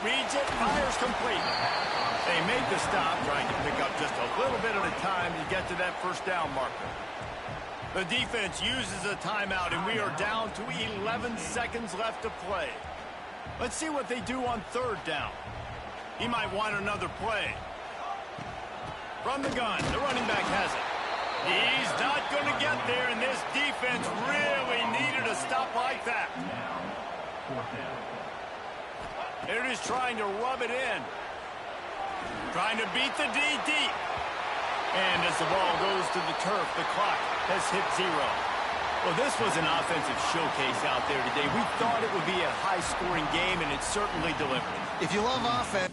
Reads it, fires complete. They made the stop, trying to pick up just a little bit at a time to get to that first down marker. The defense uses a timeout, and we are down to 11 seconds left to play. Let's see what they do on 3rd down. He might want another play. From the gun, the running back has it. He's not going to get there, and this defense really needed a stop like that. They're just trying to rub it in. Trying to beat the D deep. And as the ball goes to the turf, the clock has hit 0. Well, this was an offensive showcase out there today. We thought it would be a high-scoring game, and it certainly delivered. If you love offense...